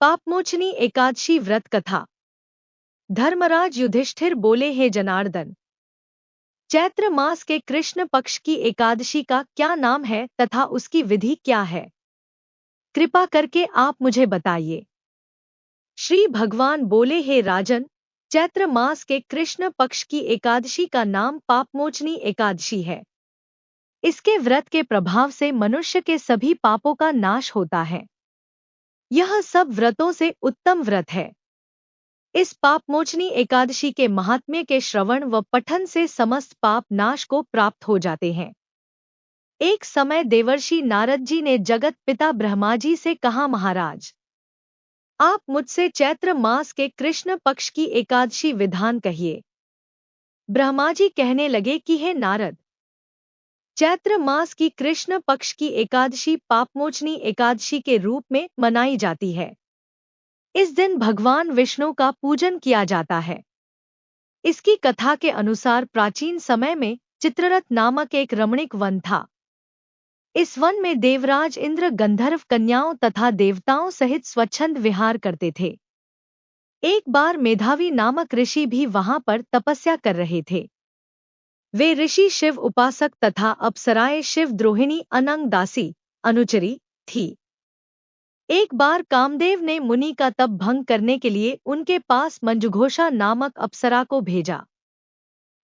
पापमोचनी एकादशी व्रत कथा। धर्मराज युधिष्ठिर बोले, हे जनार्दन, चैत्र मास के कृष्ण पक्ष की एकादशी का क्या नाम है तथा उसकी विधि क्या है? कृपा करके आप मुझे बताइए। श्री भगवान बोले, हे राजन, चैत्र मास के कृष्ण पक्ष की एकादशी का नाम पापमोचनी एकादशी है। इसके व्रत के प्रभाव से मनुष्य के सभी पापों का नाश होता है। यह सब व्रतों से उत्तम व्रत है। इस पापमोचनी एकादशी के महात्म्य के श्रवण व पठन से समस्त पाप नाश को प्राप्त हो जाते हैं। एक समय देवर्षि नारद जी ने जगत पिता ब्रह्मा जी से कहा, महाराज, आप मुझसे चैत्र मास के कृष्ण पक्ष की एकादशी विधान कहिए। ब्रह्मा जी कहने लगे कि हे नारद, चैत्र मास की कृष्ण पक्ष की एकादशी पापमोचनी एकादशी के रूप में मनाई जाती है। इस दिन भगवान विष्णु का पूजन किया जाता है। इसकी कथा के अनुसार प्राचीन समय में चित्ररथ नामक एक रमणीक वन था। इस वन में देवराज इंद्र गंधर्व कन्याओं तथा देवताओं सहित स्वच्छंद विहार करते थे। एक बार मेधावी नामक ऋषि भी वहां पर तपस्या कर रहे थे। वे ऋषि शिव उपासक तथा अप्सराएं शिव द्रोहिणी अनंग दासी अनुचरी थी। एक बार कामदेव ने मुनि का तप भंग करने के लिए उनके पास मंजुघोषा नामक अप्सरा को भेजा।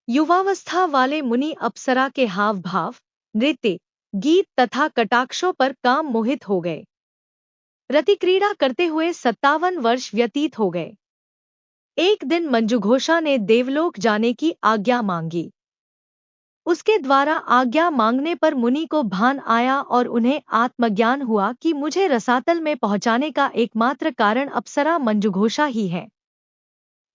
युवावस्था वाले मुनि अप्सरा के हाव भाव, नृत्य, गीत तथा कटाक्षों पर काम मोहित हो गए। रतिक्रीड़ा करते हुए 57 वर्ष व्यतीत हो गए। एक दिन मंजुघोषा ने देवलोक जाने की आज्ञा मांगी। उसके द्वारा आज्ञा मांगने पर मुनि को भान आया और उन्हें आत्मज्ञान हुआ कि मुझे रसातल में पहुंचाने का एकमात्र कारण अप्सरा मंजुघोषा ही है।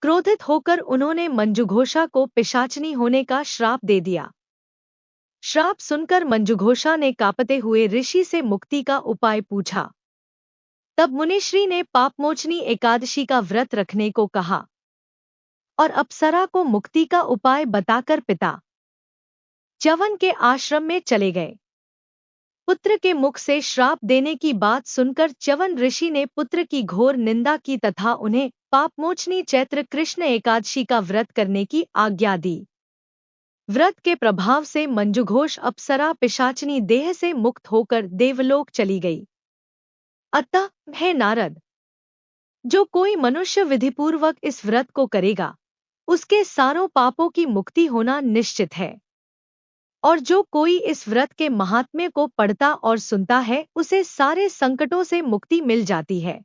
क्रोधित होकर उन्होंने मंजुघोषा को पिशाचनी होने का श्राप दे दिया। श्राप सुनकर मंजुघोषा ने कांपते हुए ऋषि से मुक्ति का उपाय पूछा। तब मुनिश्री ने पापमोचनी एकादशी का व्रत रखने को कहा और अप्सरा को मुक्ति का उपाय बताकर पिता च्यवन के आश्रम में चले गए। पुत्र के मुख से श्राप देने की बात सुनकर च्यवन ऋषि ने पुत्र की घोर निंदा की तथा उन्हें पापमोचनी चैत्र कृष्ण एकादशी का व्रत करने की आज्ञा दी। व्रत के प्रभाव से मंजुघोष अप्सरा पिशाचनी देह से मुक्त होकर देवलोक चली गई। अतः हे नारद, जो कोई मनुष्य विधिपूर्वक इस व्रत को करेगा, उसके सारों पापों की मुक्ति होना निश्चित है। और जो कोई इस व्रत के महात्म्य को पढ़ता और सुनता है, उसे सारे संकटों से मुक्ति मिल जाती है।